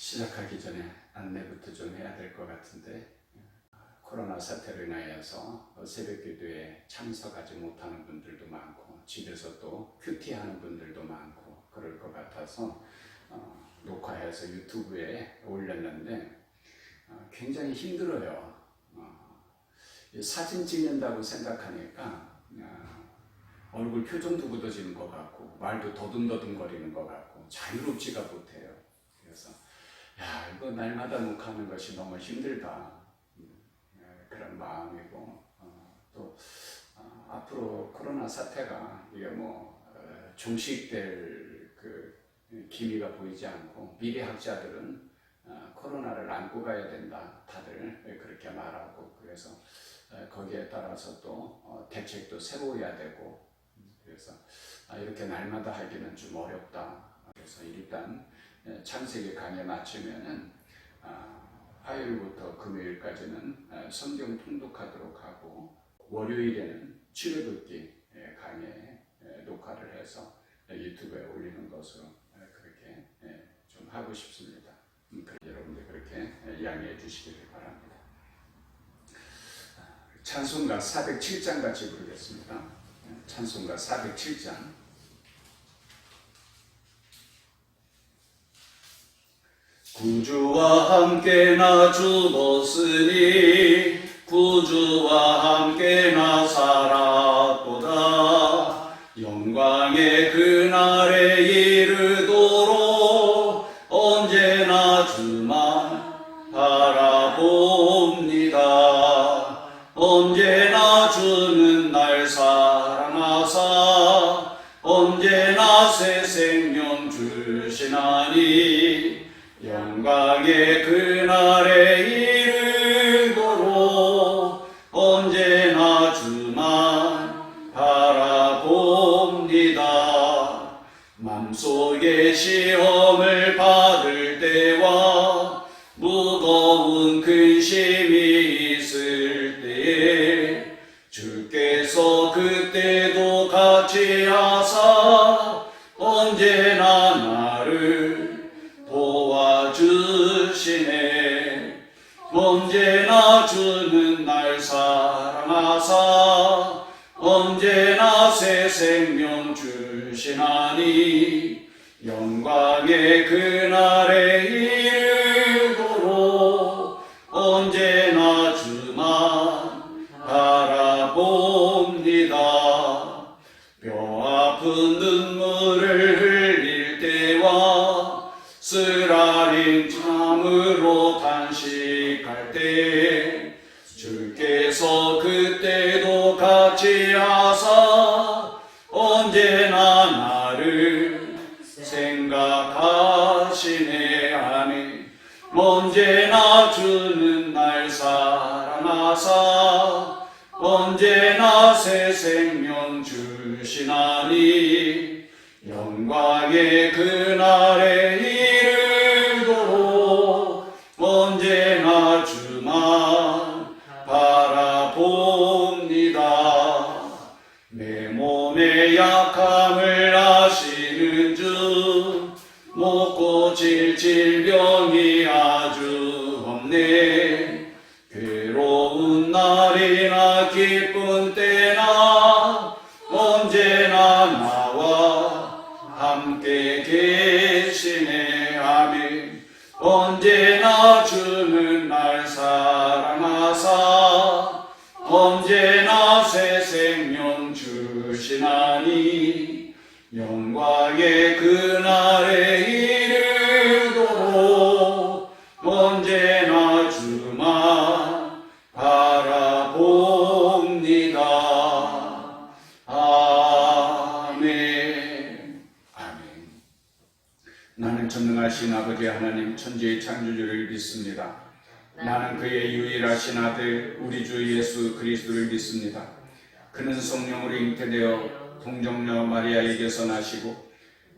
시작하기 전에 안내부터 좀 해야 될 것 같은데, 코로나 사태로 인하여서 새벽 기도에 참석하지 못하는 분들도 많고 집에서 또 큐티하는 분들도 많고 그럴 것 같아서 녹화해서 유튜브에 올렸는데 굉장히 힘들어요. 사진 찍는다고 생각하니까 얼굴 표정도 굳어지는 것 같고 말도 더듬더듬 거리는 것 같고 자유롭지가 못해요. 그래서 이거 날마다 녹화하는 것이 너무 힘들다, 그런 마음이고, 또 앞으로 코로나 사태가 이게 종식될 그 기미가 보이지 않고 미래학자들은 코로나를 안고 가야 된다, 다들 그렇게 말하고, 그래서 거기에 따라서 또 대책도 세워야 되고, 그래서 이렇게 날마다 하기는 좀 어렵다. 그래서 일단 창세기 강의 마치면은 화요일부터 금요일까지는 성경 통독하도록 하고, 월요일에는 출애굽기 강의 녹화를 해서 유튜브에 올리는 것으로 그렇게 좀 하고 싶습니다. 여러분들 그렇게 양해해 주시기를 바랍니다. 찬송가 407장 같이 부르겠습니다. 찬송가 407장. 구주와 함께 나 죽었으니 구주와 함께 나 살았도다. 영광의 그날에 이르도록 언제나 주만 바라봅니다. 언제나 주는 날 사랑하사 언제나 새 생명 주시나니 영광의 그날에 이르도록 언제나 주만 바라봅니다. 맘속에 시험을 받을 때와 무거운 근심이 있을 때에 주께서 그때도 같이 하사 언제나 나를 도와주시네. 언제나 주는 날 사랑하사 언제나 새 생명 주시나니 영광의 그날에 이르도록 언제나 주만 바라봅니다. 뼈 아픈 눈물을 흘릴 때와 쓰라린 참으로 단식할 때 주께서 그때도 같이 하사 언제나 나를 생각하시네. 아멘. 언제나 주는 날 사랑하사 언제나 새 생명 주시나니 영광의 그날에 이르도록 언제나 주만 바라봅니다. 내 몸의 약함을 아시는 주 못 고칠 질병이 아주 없네. 괴로운 날이나 기쁜 때나 언제나 나와 함께 계시네. 아멘. 언제나 주는 날 사랑하사 언제나 새 생명 주시나니 영광의 그날에 이르도록 언제나 주만 바라봅니다. 아멘. 아멘. 나는 전능하신 아버지 하나님 천지의 창조주를 믿습니다. 나는 그의 유일하신 아들 우리 주 예수 그리스도를 믿습니다. 그는 성령으로 잉태되어 동정녀 마리아에게서 나시고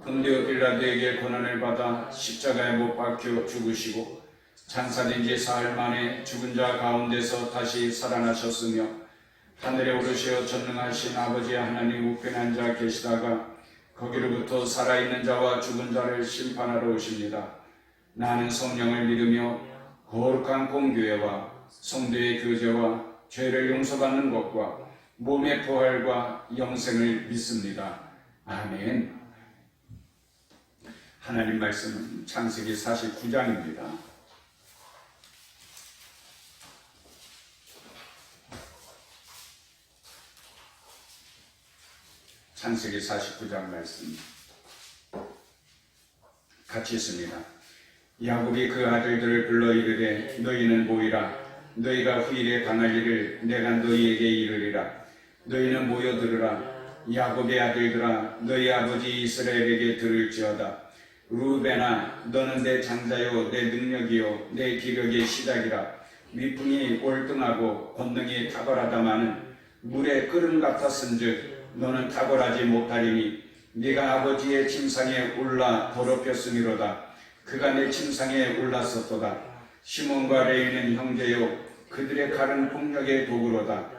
본디오 빌라도에게 고난을 받아 십자가에 못 박혀 죽으시고 장사된 지 사흘 만에 죽은 자 가운데서 다시 살아나셨으며 하늘에 오르시어 전능하신 아버지 하나님 우편에 앉아 계시다가 거기로부터 살아있는 자와 죽은 자를 심판하러 오십니다. 나는 성령을 믿으며 거룩한 공교회와 성도의 교제와 죄를 용서받는 것과 몸의 부활과 영생을 믿습니다. 아멘. 하나님 말씀은 창세기 49장입니다. 창세기 49장 말씀 같이 있습니다. 야곱이 그 아들들을 불러 이르되 너희는 모이라. 너희가 후일에 당할 일을 내가 너희에게 이르리라. 너희는 모여 들으라. 야곱의 아들들아 너희 아버지 이스라엘에게 들을지어다. 루벤아 너는 내 장자요 내 능력이요 내 기력의 시작이라. 위풍이 올등하고 권능이 탁월하다마는 물의 끓음 같았은즉 너는 탁월하지 못하리니 네가 아버지의 침상에 올라 더럽혔음이로다. 그가 내 침상에 올랐었도다. 시몬과 레위는 형제요 그들의 칼은 폭력의 도구로다.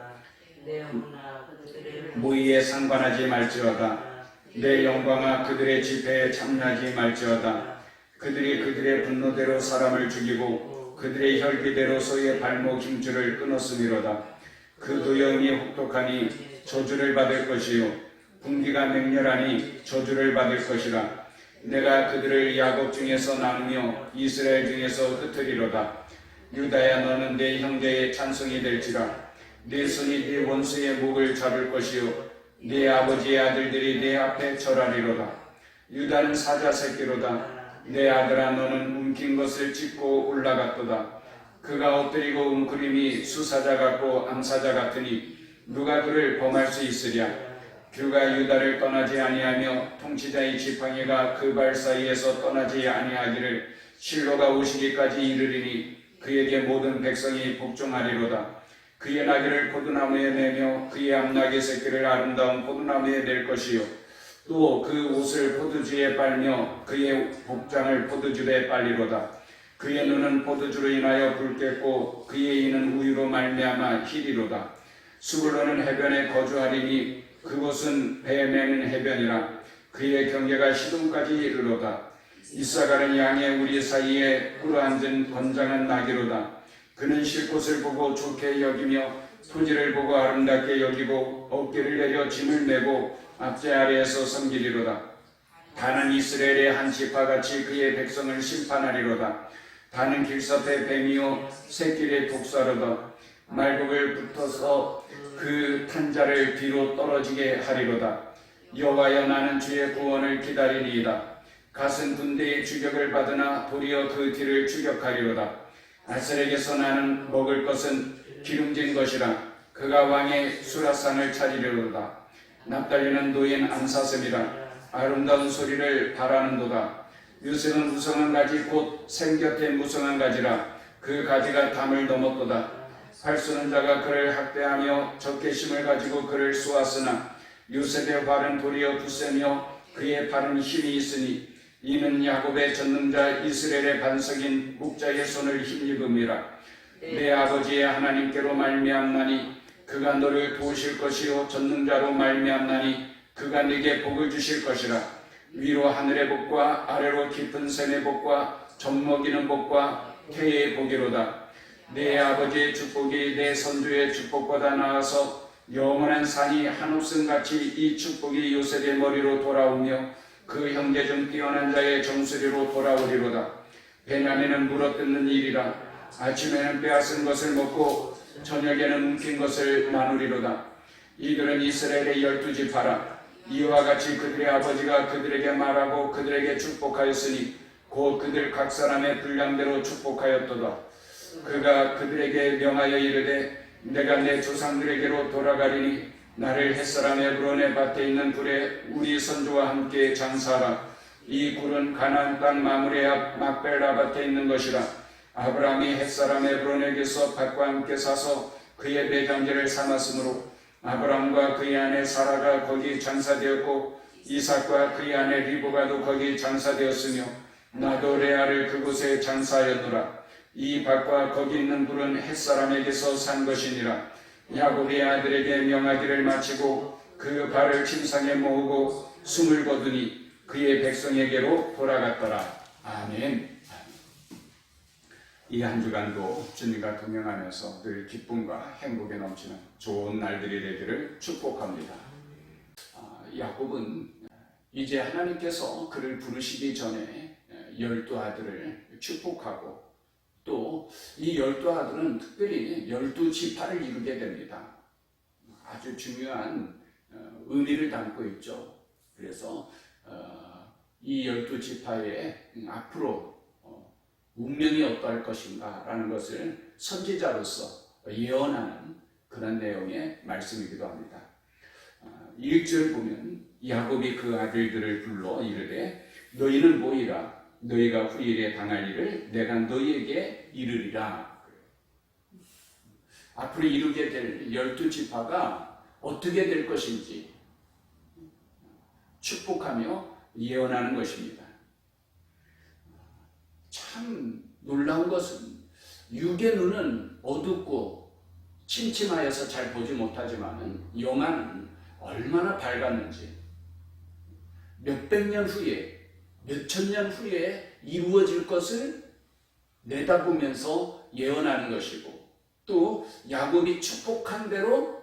모의에 상관하지 말지어다. 내 영광아 그들의 집회에 참여하지 말지어다. 그들이 그들의 분노대로 사람을 죽이고 그들의 혈기대로 소의 발목 힘줄을 끊었음이로다. 그 노여움이 혹독하니 저주를 받을 것이요 분기가 맹렬하니 저주를 받을 것이라. 내가 그들을 야곱 중에서 나누며 이스라엘 중에서 흩으리로다. 유다야 너는 내 형제의 찬송이 될지라. 네 손이 네 원수의 목을 잡을 것이요 네 아버지의 아들들이 내 앞에 절하리로다. 유다는 사자 새끼로다. 내 아들아 너는 움킨 것을 찢고 올라갔도다. 그가 엎드리고 웅크림이 수사자 같고 암사자 같으니 누가 그를 범할 수 있으랴. 그가 유다를 떠나지 아니하며 통치자의 지팡이가 그 발 사이에서 떠나지 아니하기를 실로가 오시기까지 이르리니 그에게 모든 백성이 복종하리로다. 그의 나귀를 포도나무에 내며 그의 암나귀 새끼를 아름다운 포도나무에 낼 것이요 또 그 옷을 포도주에 빨며 그의 복장을 포도주에 빨리로다. 그의 눈은 포도주로 인하여 붉겠고 그의 이는 우유로 말미암아 희리로다. 수불로는 해변에 거주하리니 그곳은 배 매는 해변이라. 그의 경계가 시돈까지 이르로다. 이사가는 양의 우리 사이에 꿇어앉은 건장한 나귀로다. 그는 쉴 곳을 보고 좋게 여기며 토지를 보고 아름답게 여기고 어깨를 내려 짐을 메고 앞제 아래에서 섬기리로다. 다는 이스라엘의 한 지파같이 그의 백성을 심판하리로다. 다는 길섭의 뱀이요 새길의 독사로다. 말복을 붙어서 그 탄자를 뒤로 떨어지게 하리로다. 여호와여 나는 주의 구원을 기다리리이다. 갓은 군대의 추격을 받으나 도리어 그 뒤를 추격하리로다. 아셀에게서 나는 먹을 것은 기름진 것이라. 그가 왕의 수라상을 차리리로다. 납달리는 노인 암사슴이라. 아름다운 소리를 바라는도다. 요셉은 무성한 가지 곧 생곁에 무성한 가지라. 그 가지가 담을 넘었도다. 팔 쏘는 자가 그를 학대하며 적개심을 가지고 그를 쏘았으나 요셉의 발은 도리어 굳세며 그의 팔은 힘이 있으니 이는 야곱의 전능자 이스라엘의 반석인 목자의 손을 힘입음이라. 내 아버지의 하나님께로 말미암나니 그가 너를 도우실 것이요 전능자로 말미암나니 그가 네게 복을 주실 것이라. 위로 하늘의 복과 아래로 깊은 샘의 복과 젖먹이는 복과 태의 복이로다. 내 아버지의 축복이 내 선조의 축복보다 나아서 영원한 산이 한옥승같이 이 축복이 요셉의 머리로 돌아오며 그 형제 중 뛰어난 자의 정수리로 돌아오리로다. 베냐민은 물어뜯는 일이라. 아침에는 빼앗은 것을 먹고 저녁에는 움킨 것을 나누리로다. 이들은 이스라엘의 12지파라. 이와 같이 그들의 아버지가 그들에게 말하고 그들에게 축복하였으니 곧 그들 각 사람의 분량대로 축복하였도다. 그가 그들에게 명하여 이르되 내가 내 조상들에게로 돌아가리니 나를 햇사람 에브론의 밭에 있는 굴에 우리 선조와 함께 장사하라. 이 굴은 가나안 땅 마므레 앞 막벨라 밭에 있는 것이라. 아브라함이 햇사람 에브론에게서 밭과 함께 사서 그의 배장제를 삼았으므로 아브라함과 그의 아내 사라가 거기 장사되었고 이삭과 그의 아내 리브가도 거기 장사되었으며 나도 레아를 그곳에 장사하였노라. 이 밭과 거기 있는 굴은 햇사람에게서 산 것이니라. 야곱의 아들에게 명하기를 마치고 그 발을 침상에 모으고 숨을 거두니 그의 백성에게로 돌아갔더라. 아멘. 이 한 주간도 주님과 동행하면서 늘 기쁨과 행복에 넘치는 좋은 날들이 되기를 축복합니다. 야곱은 이제 하나님께서 그를 부르시기 전에 12 아들을 축복하고 또 이 12 아들은 특별히 12 지파를 이루게 됩니다. 아주 중요한 의미를 담고 있죠. 그래서 이 12 지파의 앞으로 운명이 어떠할 것인가 라는 것을 선지자로서 예언하는 그런 내용의 말씀이기도 합니다. 1절 보면 야곱이 그 아들들을 불러 이르되 너희는 모이라 너희가 후일에 당할 일을 내가 너희에게 이르리라. 앞으로 이루게 될 12지파가 어떻게 될 것인지 축복하며 예언하는 것입니다. 참 놀라운 것은 육의 눈은 어둡고 침침하여서 잘 보지 못하지만 영안은 얼마나 밝았는지 몇백 년 후에 몇천 년 후에 이루어질 것을 내다보면서 예언하는 것이고 또 야곱이 축복한 대로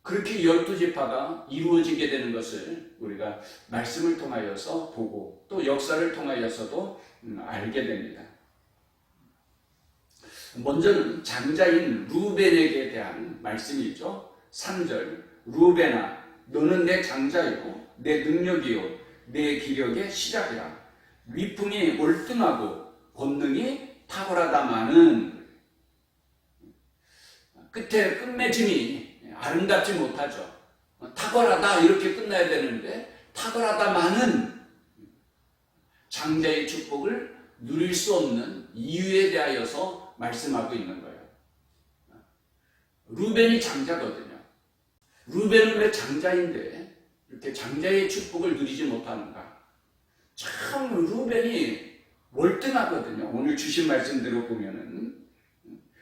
그렇게 12지파가 이루어지게 되는 것을 우리가 말씀을 통하여서 보고 또 역사를 통하여서도 알게 됩니다. 먼저는 장자인 루벤에게 대한 말씀이죠. 3절 루벤아 너는 내 장자요 내 능력이요 내 기력의 시작이라. 위풍이 월등하고 권능이 탁월하다마는 끝에 끝맺음이 아름답지 못하죠. 탁월하다 이렇게 끝나야 되는데 탁월하다마는 장자의 축복을 누릴 수 없는 이유에 대하여서 말씀하고 있는 거예요. 루벤이 장자거든요. 루벤은 왜 장자인데 이렇게 장자의 축복을 누리지 못하는가? 참 루벤이 월등하거든요. 오늘 주신 말씀대로 보면은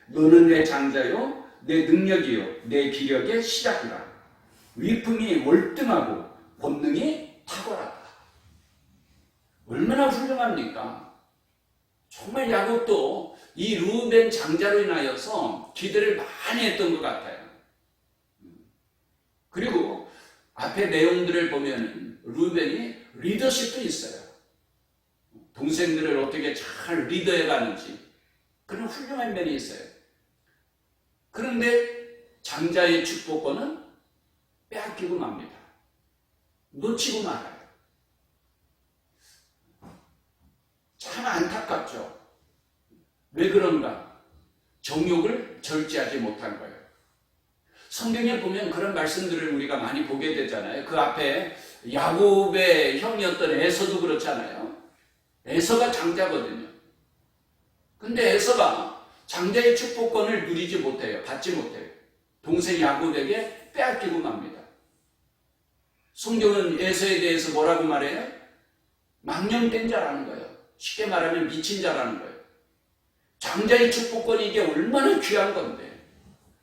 너는 내 장자요 내 능력이요 내 기력의 시작이라. 위풍이 월등하고 권능이 탁월하다. 얼마나 훌륭합니까? 정말 야곱도 이 루벤 장자로 인하여서 기대를 많이 했던 것 같아요. 그리고 앞에 내용들을 보면 루벤이 리더십도 있어요. 동생들을 어떻게 잘 리더해 가는지 그런 훌륭한 면이 있어요. 그런데 장자의 축복권은 빼앗기고 맙니다. 놓치고 말아요. 참 안타깝죠. 왜 그런가? 정욕을 절제하지 못한 거예요. 성경에 보면 그런 말씀들을 우리가 많이 보게 되잖아요. 그 앞에 야곱의 형이었던 에서도 그렇잖아요. 에서가 장자거든요. 근데 에서가 장자의 축복권을 누리지 못해요. 받지 못해요. 동생 야곱에게 빼앗기고 맙니다. 성경은 에서에 대해서 뭐라고 말해요? 망령된 자라는 거예요. 쉽게 말하면 미친 자라는 거예요. 장자의 축복권이 이게 얼마나 귀한 건데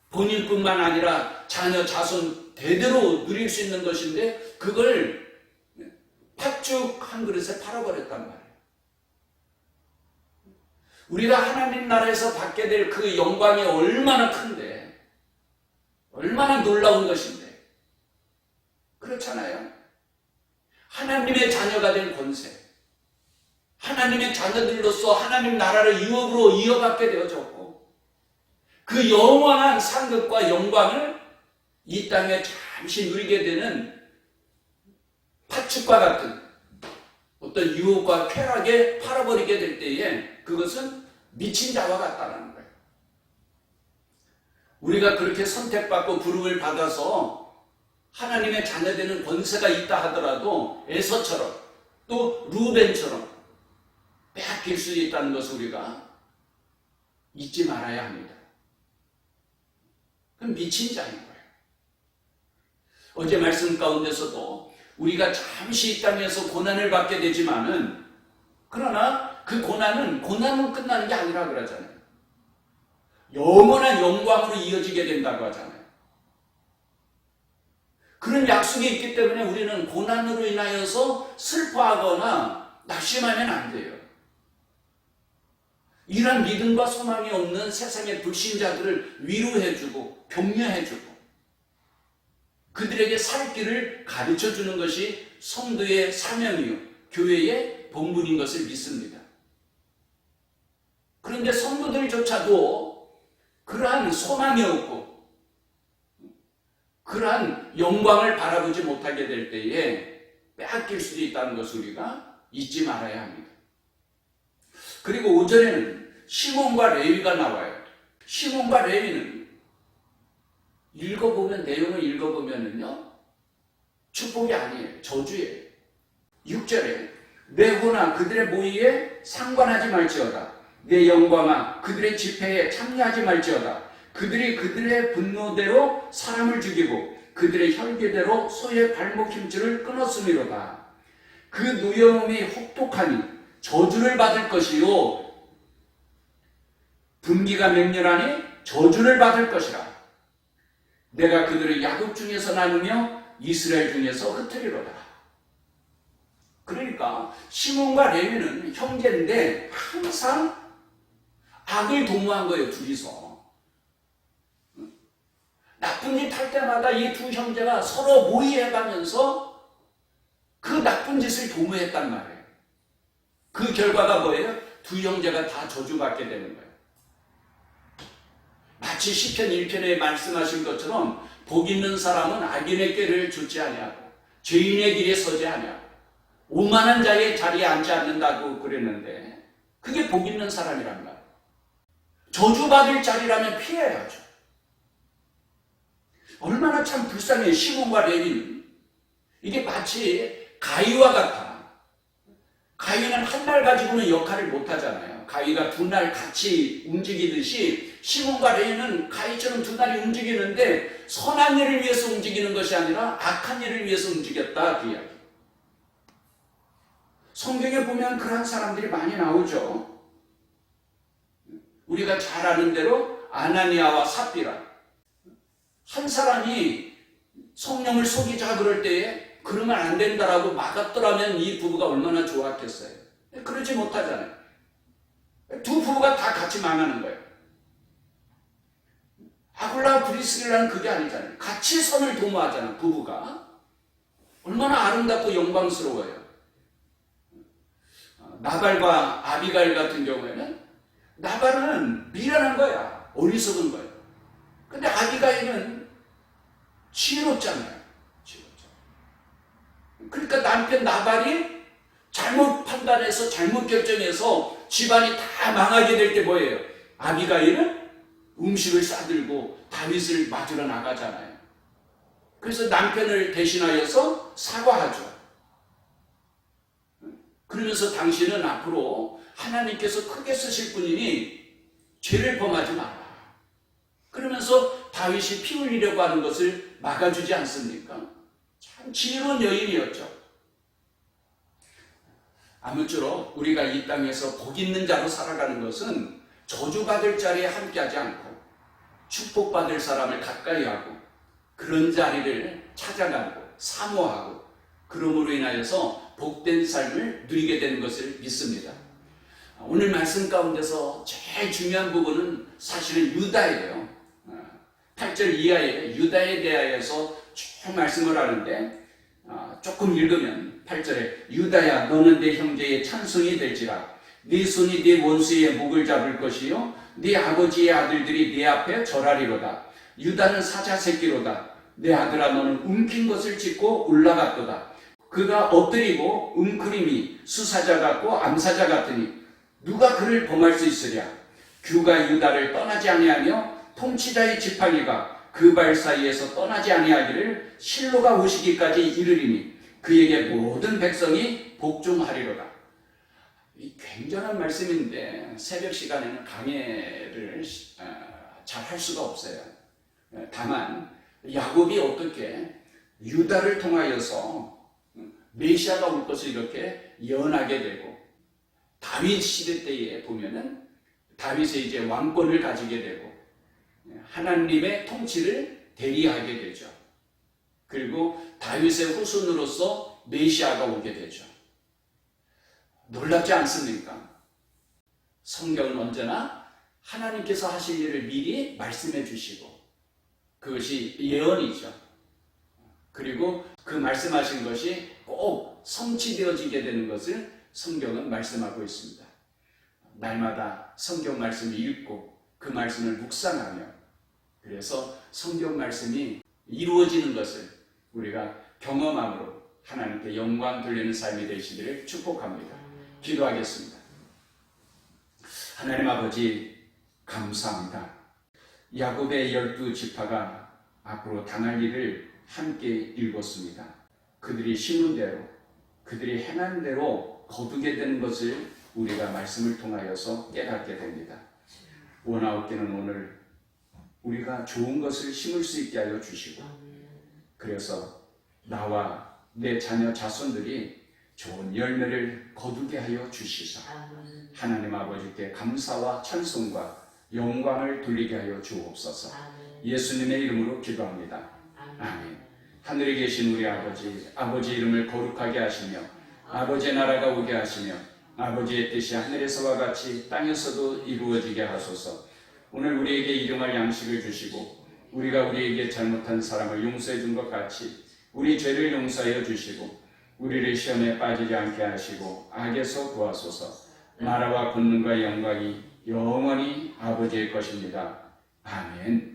본인뿐만 아니라 자녀 자손 대대로 누릴 수 있는 것인데 그걸 팥죽 한 그릇에 팔아버렸단 말이에요. 우리가 하나님 나라에서 받게 될 그 영광이 얼마나 큰데 얼마나 놀라운 것인데 그렇잖아요. 하나님의 자녀가 된 권세, 하나님의 자녀들로서 하나님 나라를 유업으로 이어받게 되어졌고 그 영원한 상급과 영광을 이 땅에 잠시 누리게 되는 팥죽과 같은 어떤 유혹과 쾌락에 팔아버리게 될 때에 그것은 미친 자와 같다는 거예요. 우리가 그렇게 선택받고 부름을 받아서 하나님의 자녀되는 권세가 있다 하더라도 에서처럼 또 루벤처럼 빼앗길 수 있다는 것을 우리가 잊지 말아야 합니다. 그건 미친 자인 거예요. 어제 말씀 가운데서도 우리가 잠시 이 땅에서 고난을 받게 되지만은 그러나 그 고난은 끝나는 게 아니라 그러잖아요. 영원한 영광으로 이어지게 된다고 하잖아요. 그런 약속이 있기 때문에 우리는 고난으로 인하여서 슬퍼하거나 낙심하면 안 돼요. 이런 믿음과 소망이 없는 세상의 불신자들을 위로해주고 격려해주고 그들에게 살 길을 가르쳐주는 것이 성도의 사명이요 교회의 본분인 것을 믿습니다. 그런데 성도들조차도 그러한 소망이 없고 그러한 영광을 바라보지 못하게 될 때에 빼앗길 수도 있다는 것을 우리가 잊지 말아야 합니다. 그리고 5절에는 시몬과 레위가 나와요. 시몬과 레위는 내용을 읽어보면은요, 축복이 아니에요. 저주예요. 6절에 내 호나 그들의 모의에 상관하지 말지어다. 내 영광아 그들의 집회에 참여하지 말지어다. 그들이 그들의 분노대로 사람을 죽이고 그들의 혈기대로 소의 발목 힘줄을 끊었음이로다. 그 노여움이 혹독하니 저주를 받을 것이요 분기가 맹렬하니 저주를 받을 것이라. 내가 그들을 야곱 중에서 나누며 이스라엘 중에서 흩으리로다. 그러니까 시몬과 레위는 형제인데 항상 악을 도모한 거예요. 둘이서 나쁜 짓 할 때마다 이 두 형제가 서로 모의해가면서 그 나쁜 짓을 도모했단 말이에요. 그 결과가 뭐예요? 두 형제가 다 저주받게 되는 거예요. 마치 시편 1편에 말씀하신 것처럼 복 있는 사람은 악인의 꾀를 좇지 아니하고 죄인의 길에 서지 아니하고 오만한 자의 자리에 앉지 않는다고 그랬는데 그게 복 있는 사람이란 말이에요. 저주받을 자리라면 피해야죠. 얼마나 참 불쌍해요. 시몬과 레위는. 이게 마치 가위와 같아. 가위는 한 날 가지고는 역할을 못하잖아요. 가위가 두 날 같이 움직이듯이 시몬과 레위는 가위처럼 두 날이 움직이는데 선한 일을 위해서 움직이는 것이 아니라 악한 일을 위해서 움직였다 그 이야기. 성경에 보면 그런 사람들이 많이 나오죠. 우리가 잘 아는 대로 아나니아와 삽비라. 한 사람이 성령을 속이자 그럴 때에 그러면 안 된다라고 막았더라면 이 부부가 얼마나 좋았겠어요. 그러지 못하잖아요. 두 부부가 다 같이 망하는 거예요. 아굴라 브리스기라는 그게 아니잖아요. 같이 선을 도모하잖아요. 부부가. 얼마나 아름답고 영광스러워요. 나발과 아비가일 같은 경우에는 나발은 미련한 거야. 어리석은 거예요. 근데 아비가일은 지혜롭잖아요. 그러니까 남편 나발이 잘못 판단해서 잘못 결정해서 집안이 다 망하게 될 때 뭐예요? 아비가일은 음식을 싸들고 다윗을 맞으러 나가잖아요. 그래서 남편을 대신하여서 사과하죠. 그러면서 당신은 앞으로 하나님께서 크게 쓰실 분이니 죄를 범하지 마라. 그러면서 다윗이 피 흘리려고 하는 것을 막아주지 않습니까? 참 지혜로운 여인이었죠. 아무쪼록 우리가 이 땅에서 복 있는 자로 살아가는 것은 저주받을 자리에 함께하지 않고 축복받을 사람을 가까이 하고 그런 자리를 찾아가고 사모하고 그러므로 인하여서 복된 삶을 누리게 되는 것을 믿습니다. 오늘 말씀 가운데서 제일 중요한 부분은 사실은 유다예요. 8절 이하에 유다에 대하여서 쭉 말씀을 하는데 조금 읽으면 8절에 유다야 너는 내 형제의 찬송이 될지라 네 손이 네 원수의 목을 잡을 것이요 네 아버지의 아들들이 네 앞에 절하리로다. 유다는 사자 새끼로다. 내 아들아 너는 움킨 것을 짚고 올라갔도다. 그가 엎드리고 웅크림이 수사자 같고 암사자 같으니 누가 그를 범할 수 있으랴. 규가 유다를 떠나지 아니하며 통치자의 지팡이가 그 발 사이에서 떠나지 아니하기를 실로가 오시기까지 이르리니 그에게 모든 백성이 복종하리로다. 이 굉장한 말씀인데 새벽 시간에는 강해를 잘 할 수가 없어요. 다만 야곱이 어떻게 유다를 통하여서 메시아가 올 것을 이렇게 예언하게 되고 다윗 시대 때에 보면은 다윗의 이제 왕권을 가지게 되고 하나님의 통치를 대리하게 되죠. 그리고 다윗의 후손으로서 메시아가 오게 되죠. 놀랍지 않습니까? 성경은 언제나 하나님께서 하실 일을 미리 말씀해 주시고 그것이 예언이죠. 그리고 그 말씀하신 것이 꼭 성취되어지게 되는 것을 성경은 말씀하고 있습니다. 날마다 성경 말씀을 읽고 그 말씀을 묵상하며 그래서 성경 말씀이 이루어지는 것을 우리가 경험함으로 하나님께 영광 돌리는 삶이 되시기를 축복합니다. 기도하겠습니다. 하나님 아버지 감사합니다. 야곱의 12지파가 앞으로 당할 일을 함께 읽었습니다. 그들이 심은 대로 그들이 행한 대로 거두게 되는 것을 우리가 말씀을 통하여서 깨닫게 됩니다. 원아웃기는 오늘 우리가 좋은 것을 심을 수 있게 하여 주시고 그래서 나와 내 자녀 자손들이 좋은 열매를 거두게 하여 주시사 하나님 아버지께 감사와 찬송과 영광을 돌리게 하여 주옵소서. 예수님의 이름으로 기도합니다. 아멘. 하늘에 계신 우리 아버지, 아버지 이름을 거룩하게 하시며 아버지의 나라가 오게 하시며 아버지의 뜻이 하늘에서와 같이 땅에서도 이루어지게 하소서. 오늘 우리에게 일용할 양식을 주시고 우리가 우리에게 잘못한 사람을 용서해 준 것 같이 우리 죄를 용서하여 주시고 우리를 시험에 빠지지 않게 하시고 악에서 구하소서. 나라와 권능과 영광이 영원히 아버지의 것입니다. 아멘.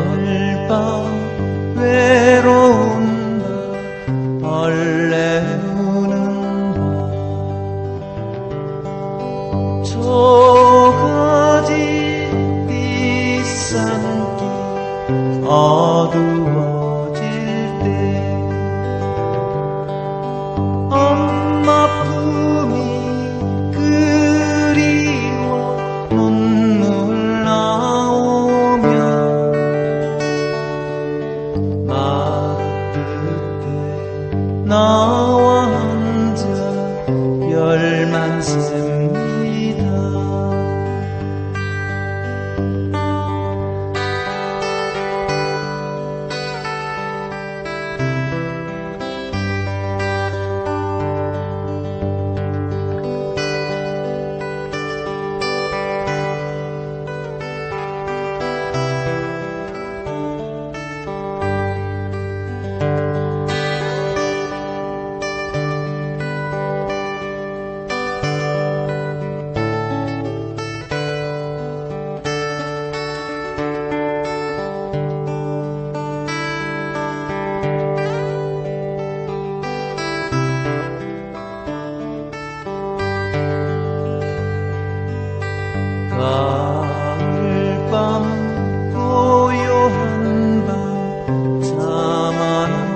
가을밤 외로운 밤 벌레 우는 밤 초가지 빗산길 어두워질 때 엄마 품이 그리워 눈물 나오며 나와 앉아 별만 셉니다. 가을밤 고요한 밤 잠 안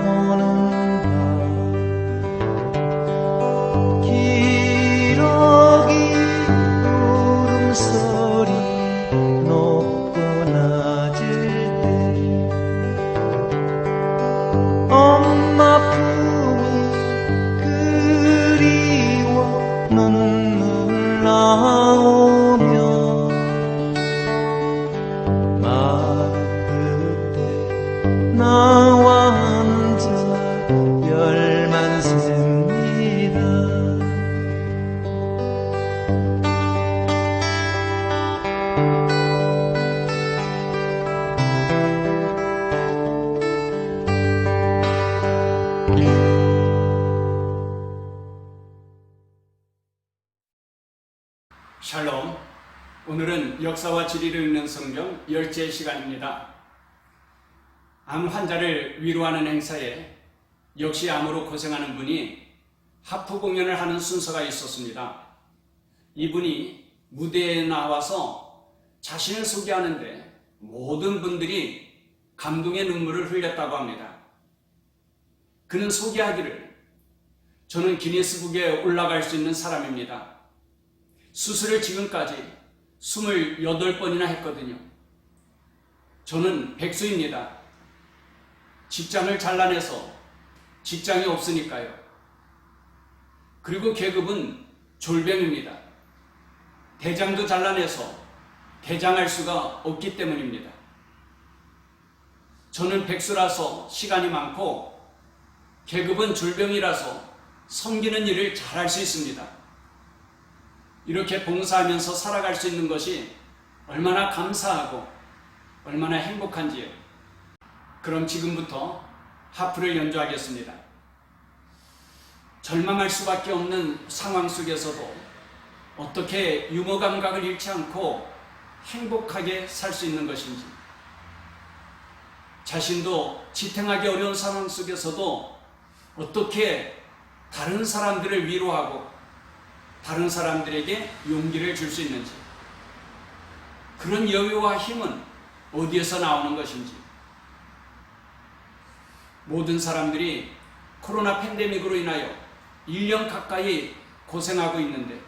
오는 밤 기러기 울음소리 높고 낮을 때 엄마 품이 그리워 눈물 나오며 나와 앉아 별만 셉니다. 샬롬. 오늘은 역사와 지리를 읽는 성경 10째 시간입니다. 암 환자를 위로하는 행사에 역시 암으로 고생하는 분이 하프 공연을 하는 순서가 있었습니다. 이분이 무대에 나와서 자신을 소개하는데 모든 분들이 감동의 눈물을 흘렸다고 합니다. 그는 소개하기를 저는 기네스북에 올라갈 수 있는 사람입니다. 수술을 지금까지 28번이나 했거든요. 저는 백수입니다. 직장을 잘라내서 직장이 없으니까요. 그리고 계급은 졸병입니다. 대장도 잘라내서 대장할 수가 없기 때문입니다. 저는 백수라서 시간이 많고 계급은 졸병이라서 섬기는 일을 잘할 수 있습니다. 이렇게 봉사하면서 살아갈 수 있는 것이 얼마나 감사하고 얼마나 행복한지요. 그럼 지금부터 하프를 연주하겠습니다. 절망할 수밖에 없는 상황 속에서도 어떻게 유머 감각을 잃지 않고 행복하게 살 수 있는 것인지, 자신도 지탱하기 어려운 상황 속에서도 어떻게 다른 사람들을 위로하고 다른 사람들에게 용기를 줄 수 있는지, 그런 여유와 힘은 어디에서 나오는 것인지. 모든 사람들이 코로나 팬데믹으로 인하여 1년 가까이 고생하고 있는데,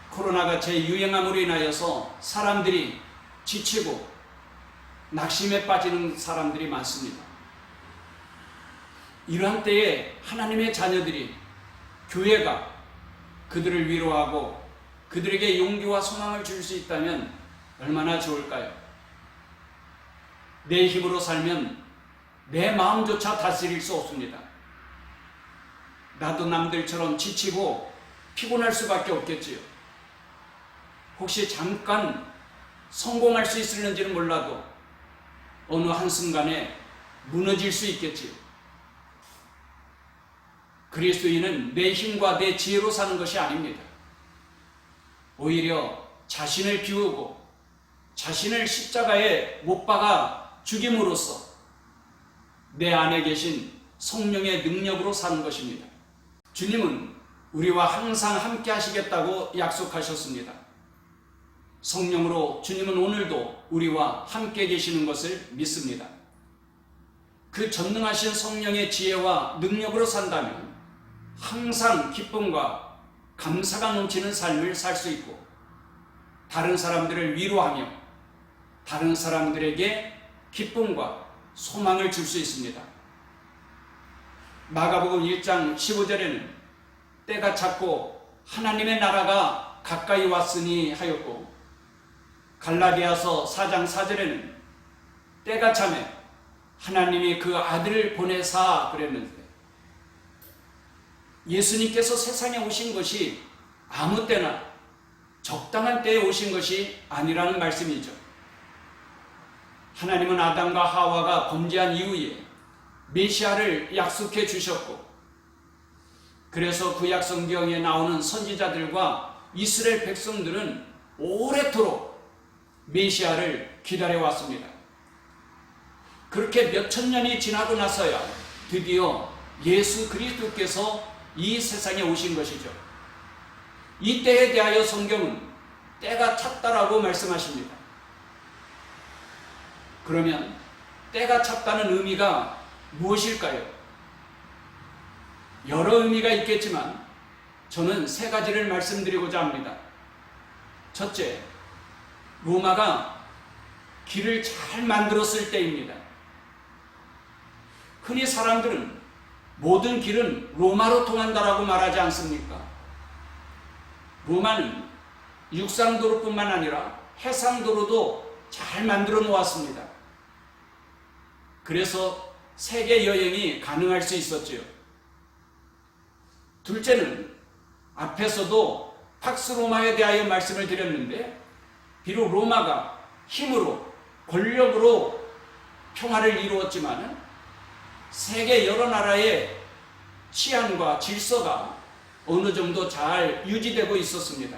코로나가 재유행함으로 인하여서 사람들이 지치고 낙심에 빠지는 사람들이 많습니다. 이러한 때에 하나님의 자녀들이, 교회가 그들을 위로하고 그들에게 용기와 소망을 줄 수 있다면 얼마나 좋을까요? 내 힘으로 살면 내 마음조차 다스릴 수 없습니다. 나도 남들처럼 지치고 피곤할 수밖에 없겠지요. 혹시 잠깐 성공할 수 있을는지는 몰라도 어느 한순간에 무너질 수 있겠지요. 그리스도인은 내 힘과 내 지혜로 사는 것이 아닙니다. 오히려 자신을 비우고 자신을 십자가에 못 박아 죽임으로써 내 안에 계신 성령의 능력으로 사는 것입니다. 주님은 우리와 항상 함께 하시겠다고 약속하셨습니다. 성령으로 주님은 오늘도 우리와 함께 계시는 것을 믿습니다. 그 전능하신 성령의 지혜와 능력으로 산다면 항상 기쁨과 감사가 넘치는 삶을 살 수 있고, 다른 사람들을 위로하며 다른 사람들에게 기쁨과 소망을 줄 수 있습니다. 마가복음 1장 15절에는 때가 찼고 하나님의 나라가 가까이 왔으니 하였고, 갈라디아서 4장 4절에는 때가 차매 하나님이 그 아들을 보내사 그랬는데, 예수님께서 세상에 오신 것이 아무 때나 적당한 때에 오신 것이 아니라는 말씀이죠. 하나님은 아담과 하와가 범죄한 이후에 메시아를 약속해 주셨고, 그래서 구약 성경에 나오는 선지자들과 이스라엘 백성들은 오래도록 메시아를 기다려왔습니다. 그렇게 몇천 년이 지나고 나서야 드디어 예수 그리스도께서 이 세상에 오신 것이죠. 이 때에 대하여 성경은 때가 찼다라고 말씀하십니다. 그러면 때가 찼다는 의미가 무엇일까요? 여러 의미가 있겠지만 저는 세 가지를 말씀드리고자 합니다. 첫째, 로마가 길을 잘 만들었을 때입니다. 흔히 사람들은 모든 길은 로마로 통한다라고 말하지 않습니까? 로마는 육상도로뿐만 아니라 해상도로도 잘 만들어 놓았습니다. 그래서 세계 여행이 가능할 수 있었지요. 둘째는 앞에서도 팍스 로마에 대하여 말씀을 드렸는데, 비록 로마가 힘으로 권력으로 평화를 이루었지만 세계 여러 나라의 치안과 질서가 어느 정도 잘 유지되고 있었습니다.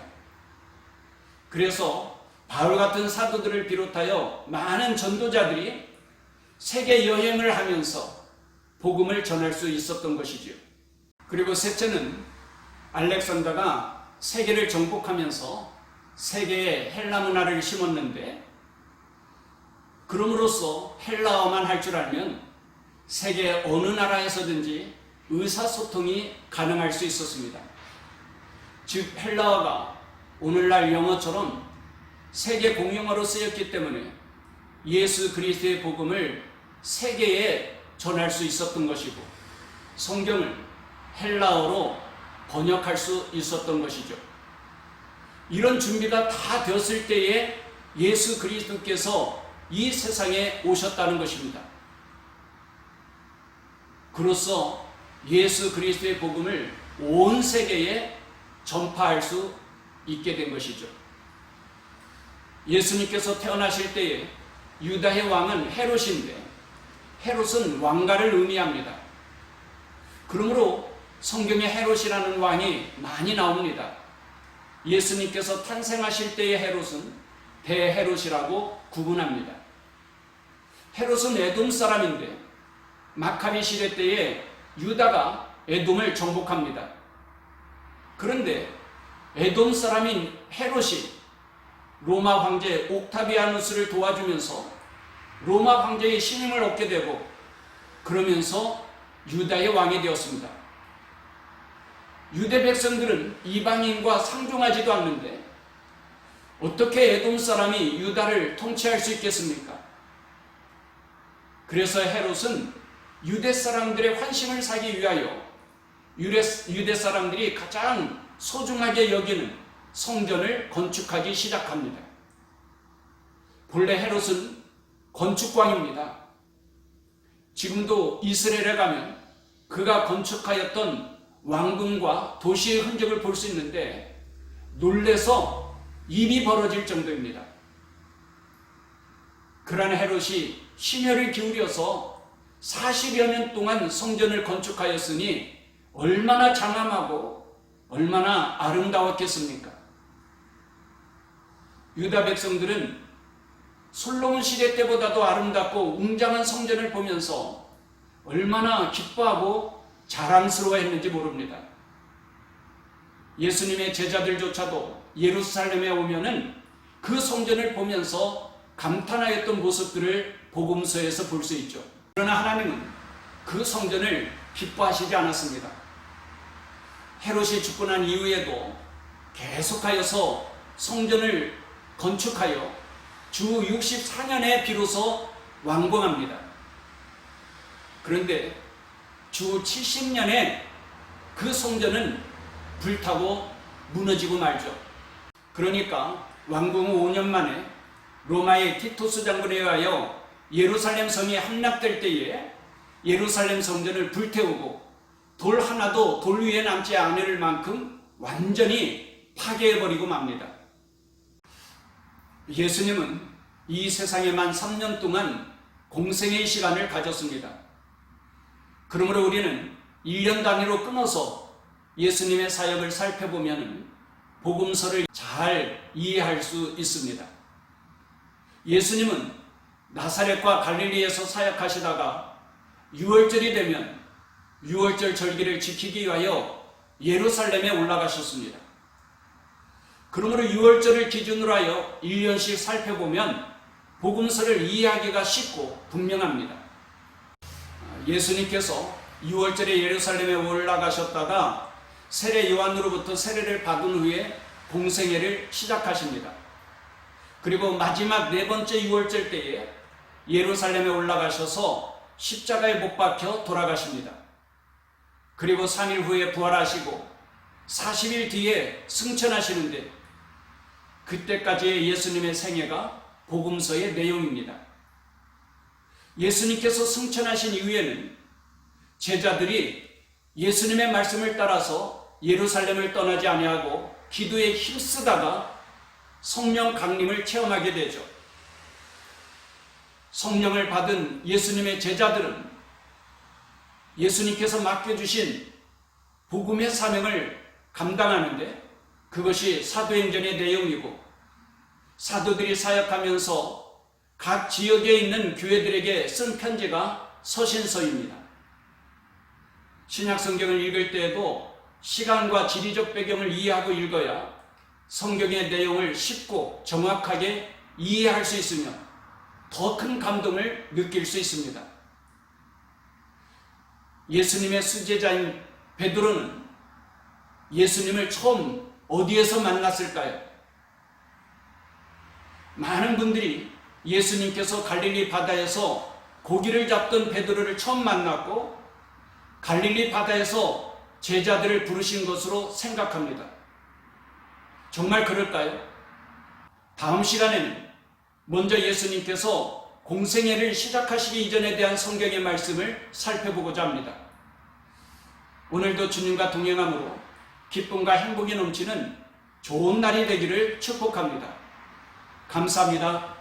그래서 바울 같은 사도들을 비롯하여 많은 전도자들이 세계 여행을 하면서 복음을 전할 수 있었던 것이죠. 그리고 셋째는 알렉산더가 세계를 정복하면서 세계에 헬라 문화를 심었는데, 그럼으로써 헬라어만 할 줄 알면 세계 어느 나라에서든지 의사소통이 가능할 수 있었습니다. 즉 헬라어가 오늘날 영어처럼 세계 공용어로 쓰였기 때문에 예수 그리스도의 복음을 세계에 전할 수 있었던 것이고 성경을 헬라어로 번역할 수 있었던 것이죠. 이런 준비가 다 되었을 때에 예수 그리스도께서 이 세상에 오셨다는 것입니다. 그로써 예수 그리스도의 복음을 온 세계에 전파할 수 있게 된 것이죠. 예수님께서 태어나실 때에 유다의 왕은 헤롯인데 헤롯은 왕가를 의미합니다. 그러므로 성경에 헤롯이라는 왕이 많이 나옵니다. 예수님께서 탄생하실 때의 헤롯은 대헤롯이라고 구분합니다. 헤롯은 에돔 사람인데 마카비 시대 때에 유다가 에돔을 정복합니다. 그런데 에돔 사람인 헤롯이 로마 황제 옥타비아누스를 도와주면서 로마 황제의 신임을 얻게 되고 그러면서 유다의 왕이 되었습니다. 유대 백성들은 이방인과 상종하지도 않는데 어떻게 에돔 사람이 유다를 통치할 수 있겠습니까? 그래서 헤롯은 유대 사람들의 환심을 사기 위하여 유대 사람들이 가장 소중하게 여기는 성전을 건축하기 시작합니다. 본래 헤롯은 건축광입니다. 지금도 이스라엘에 가면 그가 건축하였던 왕궁과 도시의 흔적을 볼 수 있는데 놀래서 입이 벌어질 정도입니다. 그러나 헤롯이 심혈을 기울여서 40여 년 동안 성전을 건축하였으니 얼마나 장엄하고 얼마나 아름다웠겠습니까? 유다 백성들은 솔로몬 시대 때보다도 아름답고 웅장한 성전을 보면서 얼마나 기뻐하고 자랑스러워했는지 모릅니다. 예수님의 제자들조차도 예루살렘에 오면은 그 성전을 보면서 감탄하였던 모습들을 복음서에서 볼 수 있죠. 그러나 하나님은 그 성전을 기뻐하시지 않았습니다. 헤롯이 죽고 난 이후에도 계속하여서 성전을 건축하여 주 64년에 비로소 완공합니다. 그런데 주 70년에 그 성전은 불타고 무너지고 말죠. 그러니까 완공 후 5년 만에 로마의 티토스 장군에 의하여 예루살렘 성이 함락될 때에 예루살렘 성전을 불태우고 돌 하나도 돌 위에 남지 않을 만큼 완전히 파괴해버리고 맙니다. 예수님은 이 세상에만 3년 동안 공생의 시간을 가졌습니다. 그러므로 우리는 1년 단위로 끊어서 예수님의 사역을 살펴보면 복음서를 잘 이해할 수 있습니다. 예수님은 나사렛과 갈릴리에서 사역하시다가 6월절이 되면 6월절 절기를 지키기 위하여 예루살렘에 올라가셨습니다. 그러므로 6월절을 기준으로 하여 1년씩 살펴보면 복음서를 이해하기가 쉽고 분명합니다. 예수님께서 6월절에 예루살렘에 올라가셨다가 세례 요한으로부터 세례를 받은 후에 공생애를 시작하십니다. 그리고 마지막 네 번째 6월절 때에 예루살렘에 올라가셔서 십자가에 못 박혀 돌아가십니다. 그리고 3일 후에 부활하시고 40일 뒤에 승천하시는데 그때까지의 예수님의 생애가 복음서의 내용입니다. 예수님께서 승천하신 이후에는 제자들이 예수님의 말씀을 따라서 예루살렘을 떠나지 아니하고 기도에 힘쓰다가 성령 강림을 체험하게 되죠. 성령을 받은 예수님의 제자들은 예수님께서 맡겨주신 복음의 사명을 감당하는데 그것이 사도행전의 내용이고 사도들이 사역하면서 각 지역에 있는 교회들에게 쓴 편지가 서신서입니다. 신약성경을 읽을 때에도 시간과 지리적 배경을 이해하고 읽어야 성경의 내용을 쉽고 정확하게 이해할 수 있으며 더 큰 감동을 느낄 수 있습니다. 예수님의 수제자인 베드로는 예수님을 처음 어디에서 만났을까요? 많은 분들이 예수님께서 갈릴리 바다에서 고기를 잡던 베드로를 처음 만났고 갈릴리 바다에서 제자들을 부르신 것으로 생각합니다. 정말 그럴까요? 다음 시간에는 먼저 예수님께서 공생애를 시작하시기 이전에 대한 성경의 말씀을 살펴보고자 합니다. 오늘도 주님과 동행함으로 기쁨과 행복이 넘치는 좋은 날이 되기를 축복합니다. 감사합니다.